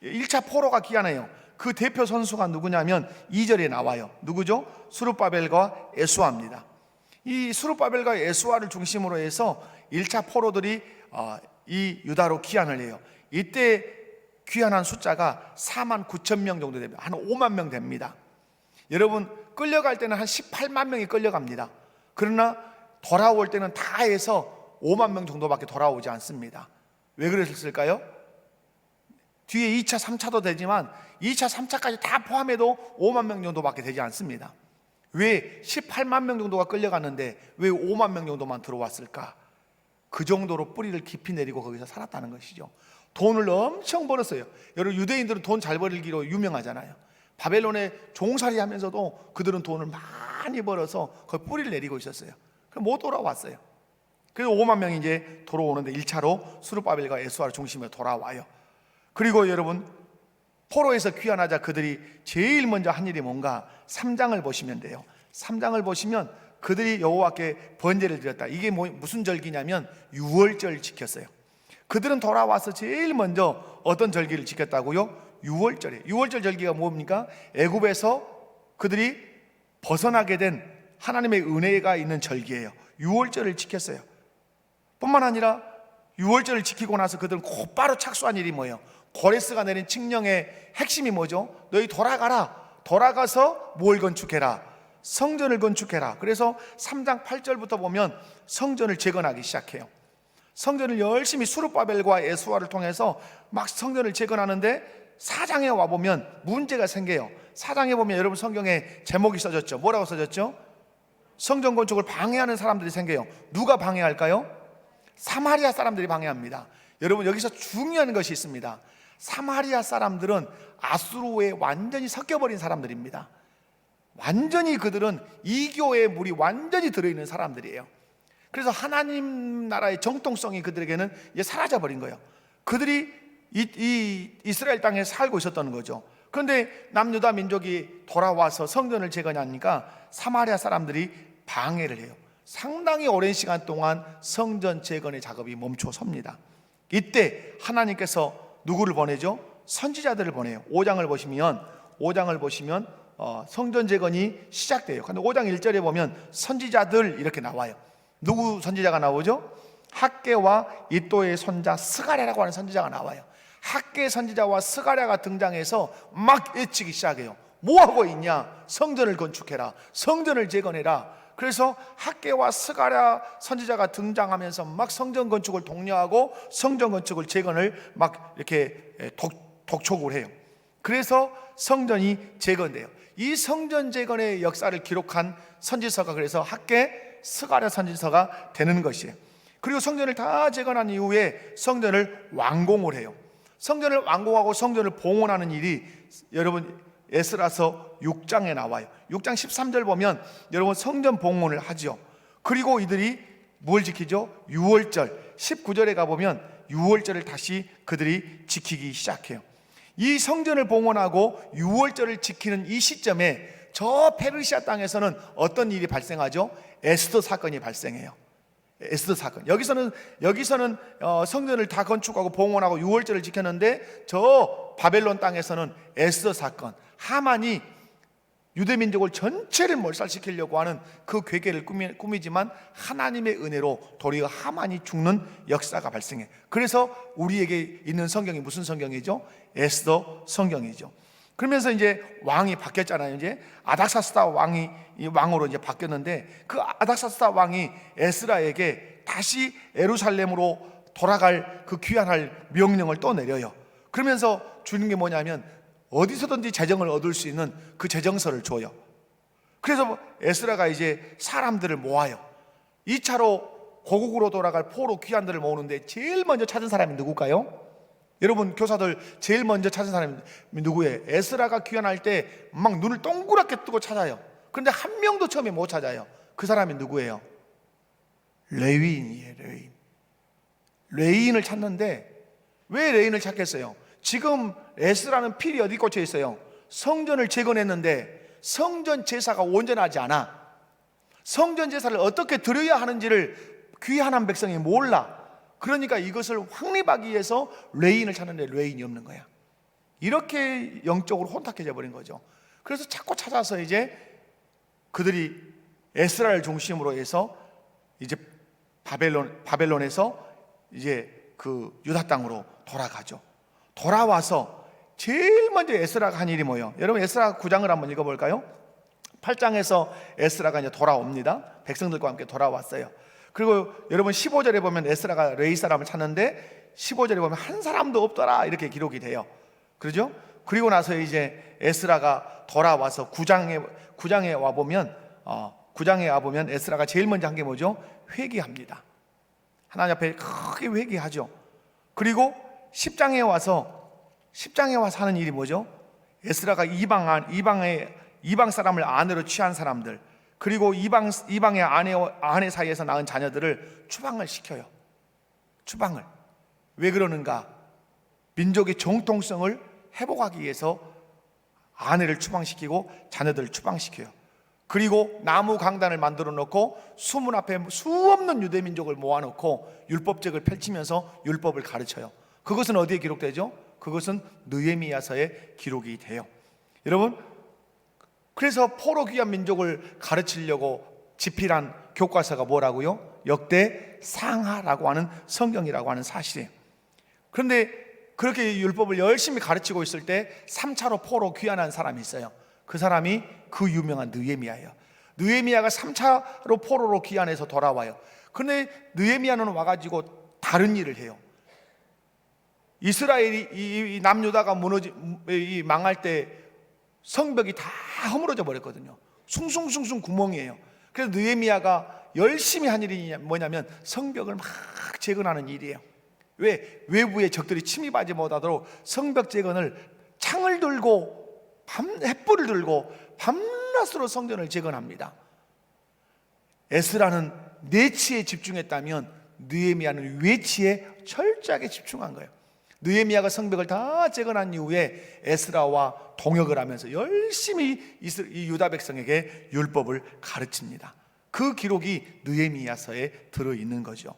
1차 포로가 귀환해요. 그 대표 선수가 누구냐면 2절에 나와요. 누구죠? 스룹바벨과 예수아입니다. 이 스룹바벨과 예수아를 중심으로 해서 1차 포로들이 이 유다로 귀환을 해요. 이때 귀환한 숫자가 4만 9천 명 정도 됩니다. 한 5만 명 됩니다. 여러분, 끌려갈 때는 한 18만 명이 끌려갑니다. 그러나 돌아올 때는 다 해서 5만 명 정도밖에 돌아오지 않습니다. 왜 그랬을까요? 뒤에 2차, 3차도 되지만 2차, 3차까지 다 포함해도 5만 명 정도밖에 되지 않습니다. 왜 18만 명 정도가 끌려갔는데 왜 5만 명 정도만 들어왔을까? 그 정도로 뿌리를 깊이 내리고 거기서 살았다는 것이죠. 돈을 엄청 벌었어요. 여러분, 유대인들은 돈 잘 벌기로 유명하잖아요. 바벨론에 종살이 하면서도 그들은 돈을 많이 벌어서 거의 뿌리를 내리고 있었어요. 그럼 못 돌아왔어요. 그래서 5만 명이 이제 돌아오는데 1차로 스룹바벨과 에스와를 중심으로 돌아와요. 그리고 여러분, 포로에서 귀환하자 그들이 제일 먼저 한 일이 뭔가 3장을 보시면 돼요. 3장을 보시면 그들이 여호와께 번제를 드렸다. 이게 무슨 절기냐면 유월절 지켰어요. 그들은 돌아와서 제일 먼저 어떤 절기를 지켰다고요? 유월절이에요. 유월절 절기가 뭡니까? 애굽에서 그들이 벗어나게 된 하나님의 은혜가 있는 절기예요. 유월절을 지켰어요. 뿐만 아니라 유월절을 지키고 나서 그들은 곧바로 착수한 일이 뭐예요? 고레스가 내린 칙령의 핵심이 뭐죠? 너희 돌아가라. 돌아가서 뭘 건축해라? 성전을 건축해라. 그래서 3장 8절부터 보면 성전을 재건하기 시작해요. 성전을 열심히 스룹바벨과 에스와를 통해서 막 성전을 재건하는데 4장에 와보면 문제가 생겨요. 4장에 보면 여러분 성경에 제목이 써졌죠. 뭐라고 써졌죠? 성전 건축을 방해하는 사람들이 생겨요. 누가 방해할까요? 사마리아 사람들이 방해합니다. 여러분, 여기서 중요한 것이 있습니다. 사마리아 사람들은 아수르에 완전히 섞여버린 사람들입니다. 완전히 그들은 이교의 물이 완전히 들어있는 사람들이에요. 그래서 하나님 나라의 정통성이 그들에게는 이제 사라져버린 거예요. 그들이 이 이스라엘 땅에 살고 있었던 거죠. 그런데 남유다 민족이 돌아와서 성전을 재건하니까 사마리아 사람들이 방해를 해요. 상당히 오랜 시간 동안 성전 재건의 작업이 멈춰섭니다. 이때 하나님께서 누구를 보내죠? 선지자들을 보내요. 5장을 보시면 성전 재건이 시작돼요. 근데 5장 1절에 보면 선지자들 이렇게 나와요. 누구 선지자가 나오죠? 학개와 이또의 손자 스가랴라고 하는 선지자가 나와요. 학개 선지자와 스가랴가 등장해서 막 외치기 시작해요. 뭐하고 있냐? 성전을 건축해라. 성전을 재건해라. 그래서 학개와 스가랴 선지자가 등장하면서 막 성전 건축을 독려하고 성전 건축을 재건을 막 이렇게 독촉을 해요. 그래서 성전이 재건돼요. 이 성전 재건의 역사를 기록한 선지서가 그래서 학개 스가랴 선지서가 되는 것이에요. 그리고 성전을 다 재건한 이후에 성전을 완공을 해요. 성전을 완공하고 성전을 봉헌하는 일이 여러분 에스라서 6장에 나와요. 6장 13절 보면 여러분 성전 봉헌을 하죠. 그리고 이들이 뭘 지키죠? 유월절. 19절에 가보면 유월절을 다시 그들이 지키기 시작해요. 이 성전을 봉헌하고 유월절을 지키는 이 시점에 저 페르시아 땅에서는 어떤 일이 발생하죠? 에스더 사건이 발생해요. 에스더 사건. 여기서는 성전을 다 건축하고 봉헌하고 유월절을 지켰는데 저 바벨론 땅에서는 에스더 사건. 하만이 유대민족을 전체를 몰살시키려고 하는 그 괴계를 꾸미지만 하나님의 은혜로 도리어 하만이 죽는 역사가 발생해. 그래서 우리에게 있는 성경이 무슨 성경이죠? 에스더 성경이죠. 그러면서 이제 왕이 바뀌었잖아요. 이제 아닥사스다 왕으로 이제 바뀌었는데 그 아닥사스다 왕이 에스라에게 다시 예루살렘으로 돌아갈 그 귀환할 명령을 또 내려요. 그러면서 주는 게 뭐냐면 어디서든지 재정을 얻을 수 있는 그 재정서를 줘요. 그래서 에스라가 이제 사람들을 모아요. 2차로 고국으로 돌아갈 포로 귀환들을 모으는데 제일 먼저 찾은 사람이 누굴까요? 여러분 교사들 제일 먼저 찾은 사람이 누구예요? 에스라가 귀환할 때 막 눈을 동그랗게 뜨고 찾아요. 그런데 한 명도 처음에 못 찾아요. 그 사람이 누구예요? 레위인이에요. 레위인을 찾는데 왜 레위인을 찾겠어요? 지금 에스라는 필이 어디 꽂혀 있어요? 성전을 재건했는데 성전 제사가 온전하지 않아. 성전 제사를 어떻게 드려야 하는지를 귀환한 백성이 몰라. 그러니까 이것을 확립하기 위해서 레인을 찾는데 레인이 없는 거야. 이렇게 영적으로 혼탁해져 버린 거죠. 그래서 자꾸 찾아서 이제 그들이 에스라를 중심으로 해서 이제 바벨론에서 이제 그 유다 땅으로 돌아가죠. 돌아와서 제일 먼저 에스라가 한 일이 뭐예요? 여러분 에스라 9장을 한번 읽어볼까요? 8장에서 에스라가 이제 돌아옵니다. 백성들과 함께 돌아왔어요. 그리고 여러분 15절에 보면 에스라가 레위 사람을 찾는데 15절에 보면 한 사람도 없더라 이렇게 기록이 돼요. 그러죠? 그리고 나서 이제 에스라가 돌아와서 9장에 와보면 에스라가 제일 먼저 한 게 뭐죠? 회개합니다. 하나님 앞에 크게 회개하죠. 그리고 10장에 와서 하는 일이 뭐죠? 에스라가 이방 사람을 아내로 취한 사람들, 그리고 이방의 아내 사이에서 낳은 자녀들을 추방을 시켜요. 추방을. 왜 그러는가? 민족의 정통성을 회복하기 위해서 아내를 추방시키고 자녀들을 추방시켜요. 그리고 나무 강단을 만들어 놓고 수문 앞에 수없는 유대 민족을 모아놓고 율법책을 펼치면서 율법을 가르쳐요. 그것은 어디에 기록되죠? 그것은 느헤미야서에 기록이 돼요. 여러분, 그래서 포로 귀한 민족을 가르치려고 집필한 교과서가 뭐라고요? 역대 상하라고 하는 성경이라고 하는 사실이에요. 그런데 그렇게 율법을 열심히 가르치고 있을 때 3차로 포로 귀환한 사람이 있어요. 그 사람이 그 유명한 느헤미야예요. 느헤미야가 3차로 포로로 귀환해서 돌아와요. 그런데 느헤미야는 와가지고 다른 일을 해요. 이스라엘이 이 남유다가 망할 때 성벽이 다 허물어져 버렸거든요. 숭숭숭숭 구멍이에요. 그래서 느헤미야가 열심히 한 일이 뭐냐면 성벽을 막 재건하는 일이에요. 왜? 외부의 적들이 침입하지 못하도록 성벽 재건을 창을 들고 횃불을 들고 밤낮으로 성전을 재건합니다. 에스라는 내치에 집중했다면 느헤미야는 외치에 철저하게 집중한 거예요. 느헤미야가 성벽을 다 재건한 이후에 에스라와 동역을 하면서 열심히 이 유다 백성에게 율법을 가르칩니다. 그 기록이 느헤미야서에 들어있는 거죠.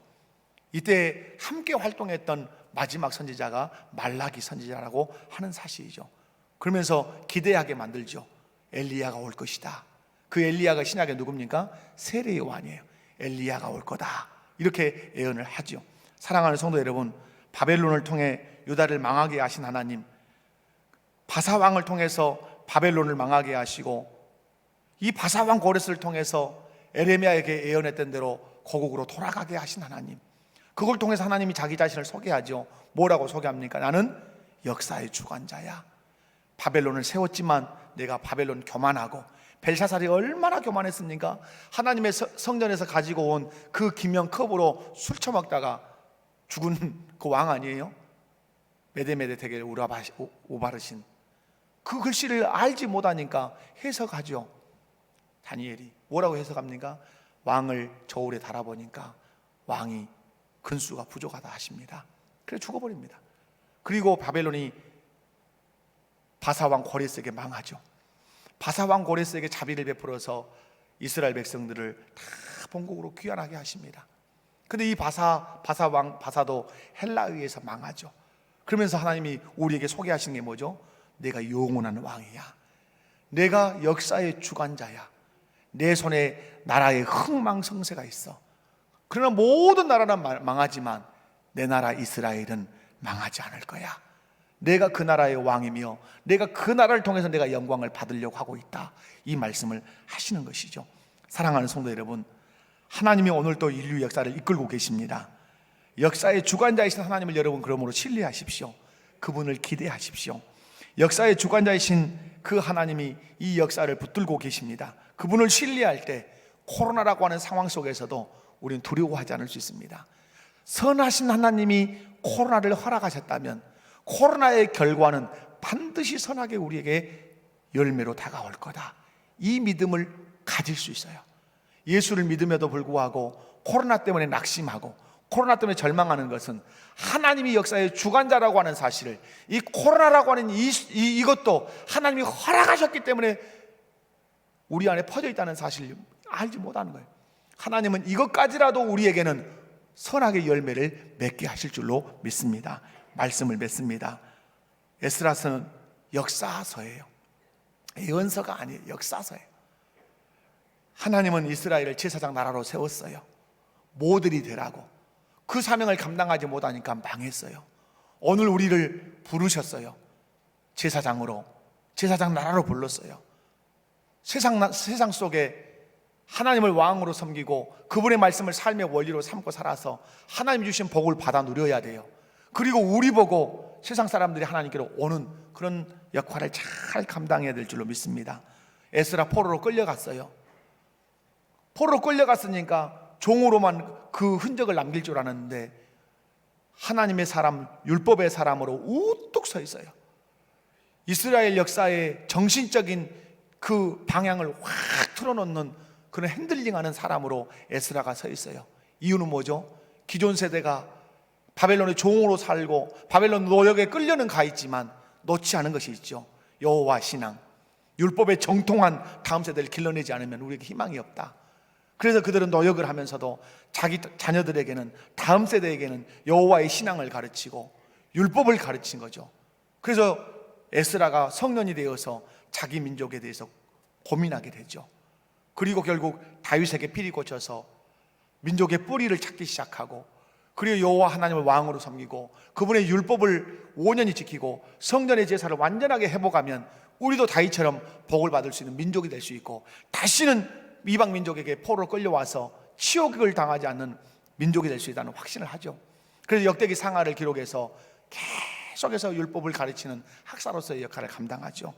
이때 함께 활동했던 마지막 선지자가 말라기 선지자라고 하는 사실이죠. 그러면서 기대하게 만들죠. 엘리야가 올 것이다. 그 엘리야가 신약에 누굽니까? 세례 요한이에요. 엘리야가 올 거다. 이렇게 예언을 하죠. 사랑하는 성도 여러분, 바벨론을 통해 유다를 망하게 하신 하나님, 바사왕을 통해서 바벨론을 망하게 하시고 이 바사왕 고레스를 통해서 에레미야에게 예언했던 대로 고국으로 돌아가게 하신 하나님, 그걸 통해서 하나님이 자기 자신을 소개하죠. 뭐라고 소개합니까? 나는 역사의 주관자야. 바벨론을 세웠지만 내가 바벨론 교만하고, 벨사살이 얼마나 교만했습니까? 하나님의 성전에서 가지고 온 그 기명컵으로 술 처먹다가 죽은 그 왕 아니에요? 메데메데 대계를 오바르신 그 글씨를 알지 못하니까 해석하죠. 다니엘이 뭐라고 해석합니까? 왕을 저울에 달아보니까 왕이 근수가 부족하다 하십니다. 그래 죽어버립니다. 그리고 바벨론이 바사왕 고레스에게 망하죠. 바사왕 고레스에게 자비를 베풀어서 이스라엘 백성들을 다 본국으로 귀환하게 하십니다. 근데 이 바사도 헬라에 의해서 망하죠. 그러면서 하나님이 우리에게 소개하시는 게 뭐죠? 내가 영원한 왕이야. 내가 역사의 주관자야. 내 손에 나라의 흥망성쇠가 있어. 그러나 모든 나라는 망하지만 내 나라 이스라엘은 망하지 않을 거야. 내가 그 나라의 왕이며 내가 그 나라를 통해서 내가 영광을 받으려고 하고 있다. 이 말씀을 하시는 것이죠. 사랑하는 성도 여러분, 하나님이 오늘 또 인류 역사를 이끌고 계십니다. 역사의 주관자이신 하나님을 여러분 그러므로 신뢰하십시오. 그분을 기대하십시오. 역사의 주관자이신 그 하나님이 이 역사를 붙들고 계십니다. 그분을 신뢰할 때 코로나라고 하는 상황 속에서도 우리는 두려워하지 않을 수 있습니다. 선하신 하나님이 코로나를 허락하셨다면 코로나의 결과는 반드시 선하게 우리에게 열매로 다가올 거다. 이 믿음을 가질 수 있어요. 예수를 믿음에도 불구하고 코로나 때문에 낙심하고 코로나 때문에 절망하는 것은 하나님이 역사의 주관자라고 하는 사실을, 이 코로나라고 하는 이것도 하나님이 허락하셨기 때문에 우리 안에 퍼져 있다는 사실을 알지 못하는 거예요. 하나님은 이것까지라도 우리에게는 선하게 열매를 맺게 하실 줄로 믿습니다. 말씀을 맺습니다. 에스라서는 역사서예요. 예언서가 아니에요. 역사서예요. 하나님은 이스라엘을 제사장 나라로 세웠어요. 모델이 되라고. 그 사명을 감당하지 못하니까 망했어요. 오늘 우리를 부르셨어요. 제사장으로, 제사장 나라로 불렀어요. 세상 속에 하나님을 왕으로 섬기고 그분의 말씀을 삶의 원리로 삼고 살아서 하나님 주신 복을 받아 누려야 돼요. 그리고 우리 보고 세상 사람들이 하나님께로 오는 그런 역할을 잘 감당해야 될 줄로 믿습니다. 에스라 포로로 끌려갔어요. 포로로 끌려갔으니까 종으로만 그 흔적을 남길 줄 아는데 하나님의 사람, 율법의 사람으로 우뚝 서 있어요. 이스라엘 역사의 정신적인 그 방향을 확 틀어놓는 그런 핸들링하는 사람으로 에스라가 서 있어요. 이유는 뭐죠? 기존 세대가 바벨론의 종으로 살고 바벨론 노역에 끌려는 가 있지만 놓지 않은 것이 있죠. 여호와 신앙, 율법에 정통한 다음 세대를 길러내지 않으면 우리에게 희망이 없다. 그래서 그들은 노역을 하면서도 자기 자녀들에게는, 다음 세대에게는 여호와의 신앙을 가르치고 율법을 가르친 거죠. 그래서 에스라가 성년이 되어서 자기 민족에 대해서 고민하게 되죠. 그리고 결국 다윗에게 피리 꽂혀서 민족의 뿌리를 찾기 시작하고, 그리고 여호와 하나님을 왕으로 섬기고 그분의 율법을 5년이 지키고 성전의 제사를 완전하게 회복하면 우리도 다윗처럼 복을 받을 수 있는 민족이 될 수 있고, 다시는 이방 민족에게 포로로 끌려와서 치욕을 당하지 않는 민족이 될 수 있다는 확신을 하죠. 그래서 역대기 상하를 기록해서 계속해서 율법을 가르치는 학사로서의 역할을 감당하죠.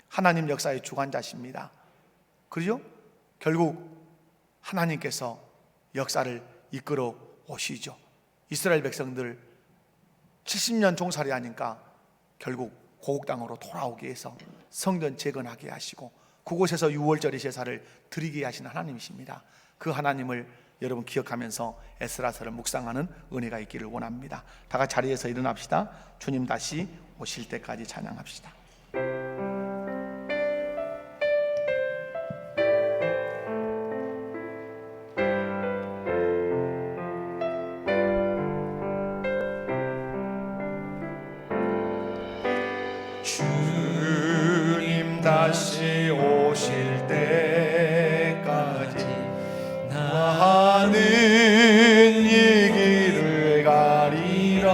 하나님 역사의 주관자십니다. 그렇죠? 결국 하나님께서 역사를 이끌어 오시죠. 이스라엘 백성들 70년 종살이 하니까 결국 고국 땅으로 돌아오게 해서 성전 재건하게 하시고 그곳에서 유월절의 제사를 드리게 하시는 하나님이십니다. 그 하나님을 여러분 기억하면서 에스라서를 묵상하는 은혜가 있기를 원합니다. 다 같이 자리에서 일어납시다. 주님 다시 오실 때까지 찬양합시다. 주님 다시 오실 때까지 나는 이 길을 가리라.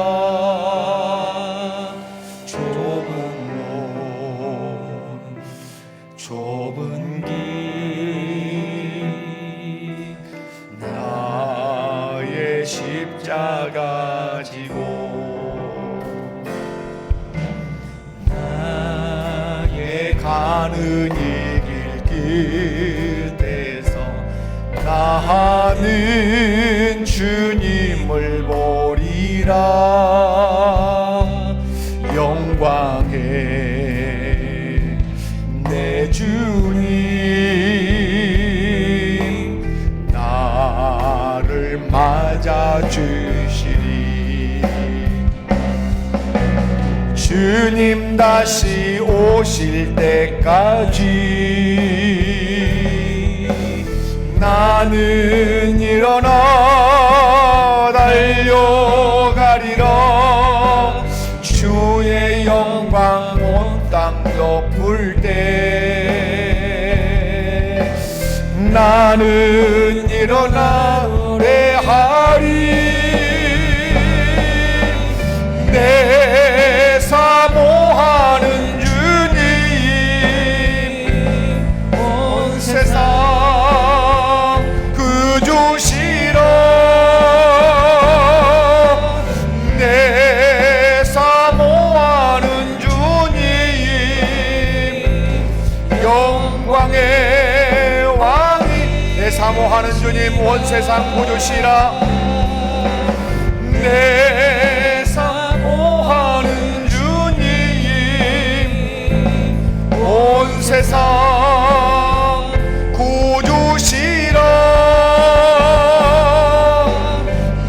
좁은 길 나의 십자가 지고 가는 이 길 끝에서 나는 주님을 보리라. 영광의 내 주님 나를 맞아주시리. 주님 다시 오실 때까지 나는 일어나 달려가리라. 주의 영광 온 땅 덮을 때 나는 일어나 노래하리. 내 사모하는 주님 온 세상 그주시라. 내 사모하는 주님 영광의 왕이 내 사모하는 주님 온 세상 구주시라. 내 사모하는 주님 온 세상 구주시라.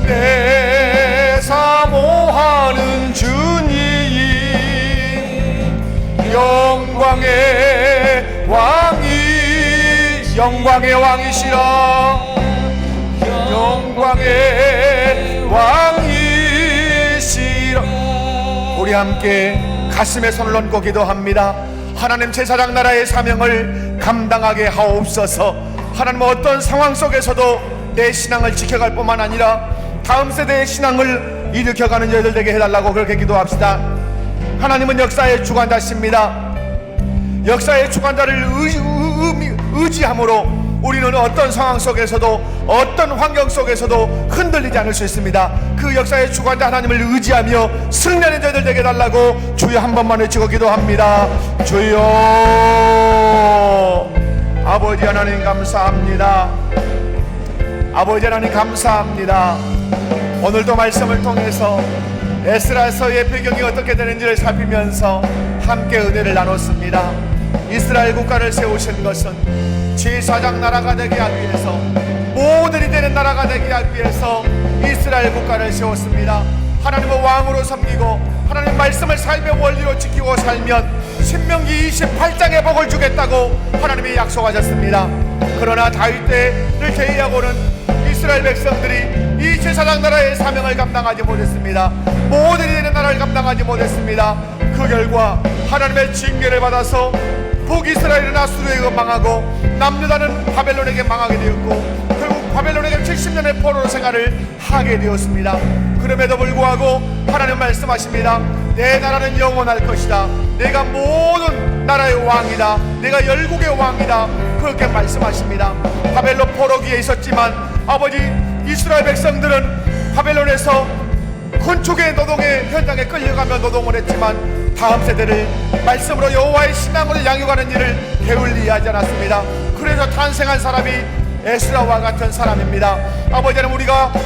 내 사모하는 주님 영광의 왕이 영광의 왕이시라. 영광의 왕이시라. 우리 함께 가슴에 손을 얹고 기도합니다. 하나님, 제사장 나라의 사명을 감당하게 하옵소서. 하나님, 어떤 상황 속에서도 내 신앙을 지켜갈 뿐만 아니라 다음 세대의 신앙을 일으켜가는 저희들 되게 해달라고 그렇게 기도합시다. 하나님은 역사의 주관자십니다. 역사의 주관자를 의지함으로 우리는 어떤 상황 속에서도 어떤 환경 속에서도 흔들리지 않을 수 있습니다. 그 역사의 주관자 하나님을 의지하며 승리하는 저희들 되게 해달라고 주여 한 번만 외치고 기도합니다. 주여. 아버지 하나님 감사합니다. 아버지 하나님 감사합니다. 오늘도 말씀을 통해서 에스라서의 배경이 어떻게 되는지를 살피면서 함께 은혜를 나눴습니다. 이스라엘 국가를 세우신 것은 제사장 나라가 되게 하기 위해서, 모델이 되는 나라가 되게 하기 위해서 이스라엘 국가를 세웠습니다. 하나님을 왕으로 섬기고 하나님 말씀을 삶의 원리로 지키고 살면 신명기 28장의 복을 주겠다고 하나님이 약속하셨습니다. 그러나 다윗 때를 제외하고는 이스라엘 백성들이 이 제사장 나라의 사명을 감당하지 못했습니다. 모델이 되는 나라를 감당하지 못했습니다. 그 결과 하나님의 징계를 받아서 북이스라엘은 아수르에게 망하고 남유다는 바벨론에게 망하게 되었고, 결국 바벨론에게 70년의 포로 생활을 하게 되었습니다. 그럼에도 불구하고 하나님 말씀하십니다. 내 나라는 영원할 것이다. 내가 모든 나라의 왕이다. 내가 열국의 왕이다. 그렇게 말씀하십니다. 바벨론 포로기에 있었지만 아버지 이스라엘 백성들은 바벨론에서 건축의 노동의 현장에 끌려가며 노동을 했지만 다음 세대를 말씀으로 여호와의 신앙으로 양육하는 일을 게을리하지 않았습니다. 그래서 탄생한 사람이 에스라와 같은 사람입니다. 아버지 하나님,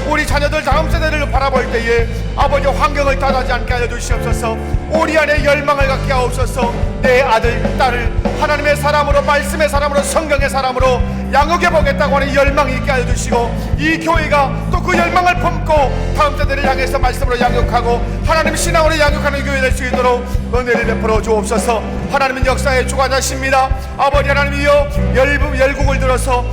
우리 자녀들 다음 세대를 바라볼 때에 아버지 환경을 따르지 않게 하여 주시옵소서. 우리 안에 열망을 갖게 하옵소서. 내 아들 딸을 하나님의 사람으로, 말씀의 사람으로, 성경의 사람으로 양육해 보겠다고 하는 열망이 있게 하여 주시고, 이 교회가 또 그 열망을 품고 다음 세대를 향해서 말씀으로 양육하고 하나님 신앙으로 양육하는 교회 될 수 있도록 은혜를 베풀어 주옵소서. 하나님은 역사의 주관자십니다. 아버지 하나님이여, 열국을 들어서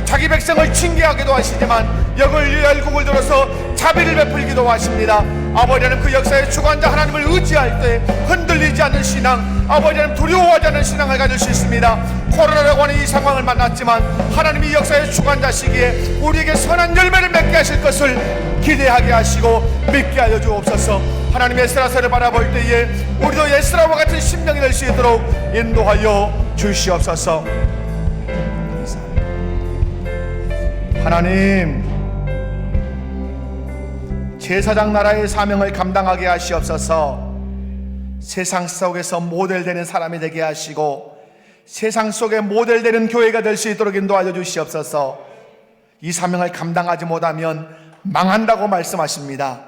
자기 백성을 징계하기도 하시지만 열국을 들어서 자비를 베풀기도 하십니다. 아버지 하나님, 그 역사의 주관자 하나님을 의지할 때 흔들리지 않는 신앙, 아버지 하나님 두려워하지 않는 신앙을 가질 수 있습니다. 코로나라고 하는 이 상황을 만났지만 하나님이 역사의 주관자시기에 우리에게 선한 열매를 맺게 하실 것을 기대하게 하시고 믿게 하여 주옵소서. 하나님의 에스라서를 바라볼 때에 우리도 에스라와 같은 심령이 될 수 있도록 인도하여 주시옵소서. 하나님, 제사장 나라의 사명을 감당하게 하시옵소서. 세상 속에서 모델되는 사람이 되게 하시고 세상 속에 모델되는 교회가 될 수 있도록 인도하여 주시옵소서. 이 사명을 감당하지 못하면 망한다고 말씀하십니다.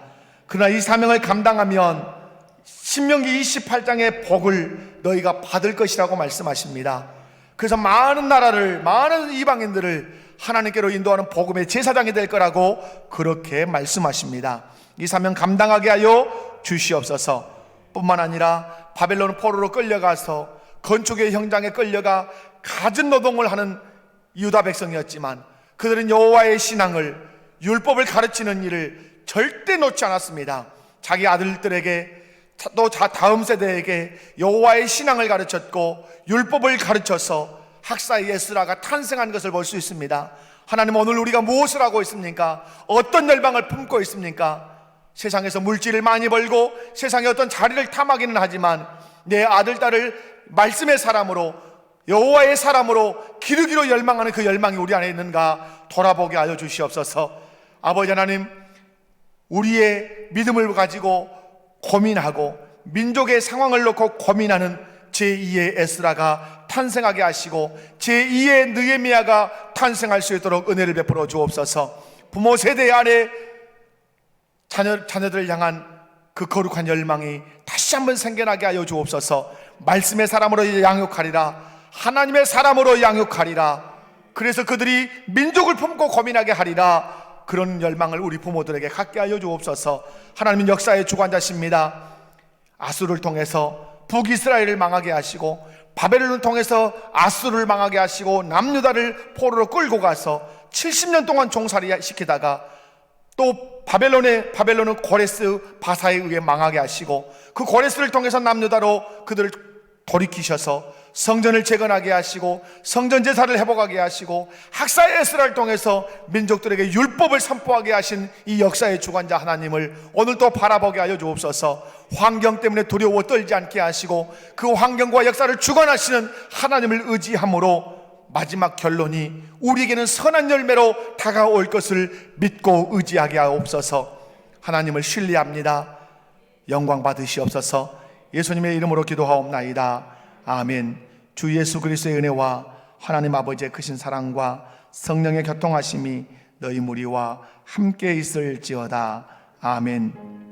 그러나 이 사명을 감당하면 신명기 28장의 복을 너희가 받을 것이라고 말씀하십니다. 그래서 많은 나라를, 많은 이방인들을 하나님께로 인도하는 복음의 제사장이 될 거라고 그렇게 말씀하십니다. 이 사명 감당하게 하여 주시옵소서. 뿐만 아니라 바벨론 포로로 끌려가서 건축의 현장에 끌려가 갖은 노동을 하는 유다 백성이었지만 그들은 여호와의 신앙을, 율법을 가르치는 일을 절대 놓지 않았습니다. 자기 아들들에게 또 다음 세대에게 여호와의 신앙을 가르쳤고 율법을 가르쳐서 학사의 에스라가 탄생한 것을 볼 수 있습니다. 하나님, 오늘 우리가 무엇을 하고 있습니까? 어떤 열망을 품고 있습니까? 세상에서 물질을 많이 벌고 세상의 어떤 자리를 탐하기는 하지만 내 아들, 딸을 말씀의 사람으로, 여호와의 사람으로 기르기로 열망하는 그 열망이 우리 안에 있는가 돌아보게 하여 주시옵소서. 아버지 하나님, 우리의 믿음을 가지고 고민하고 민족의 상황을 놓고 고민하는 제2의 에스라가 탄생하게 하시고 제2의 느헤미야가 탄생할 수 있도록 은혜를 베풀어 주옵소서. 부모 세대 안에 자녀들을 향한 그 거룩한 열망이 다시 한번 생겨나게 하여 주옵소서. 말씀의 사람으로 양육하리라, 하나님의 사람으로 양육하리라. 그래서 그들이 민족을 품고 고민하게 하리라. 그런 열망을 우리 부모들에게 갖게 하여 주옵소서. 하나님은 역사의 주관자십니다. 아수르를 통해서 북이스라엘을 망하게 하시고 바벨론을 통해서 아수르를 망하게 하시고 남유다를 포로로 끌고 가서 70년 동안 종살이 시키다가 또 바벨론은 고레스 바사에 의해 망하게 하시고 그 고레스를 통해서 남유다로 그들을 돌이키셔서 성전을 재건하게 하시고 성전 제사를 회복하게 하시고 학사의 에스라를 통해서 민족들에게 율법을 선포하게 하신 이 역사의 주관자 하나님을 오늘 또 바라보게 하여 주옵소서. 환경 때문에 두려워 떨지 않게 하시고 그 환경과 역사를 주관하시는 하나님을 의지함으로 마지막 결론이 우리에게는 선한 열매로 다가올 것을 믿고 의지하게 하옵소서. 하나님을 신뢰합니다. 영광 받으시옵소서. 예수님의 이름으로 기도하옵나이다. 아멘. 주 예수 그리스도의 은혜와 하나님 아버지의 크신 사랑과 성령의 교통하심이 너희 무리와 함께 있을지어다. 아멘.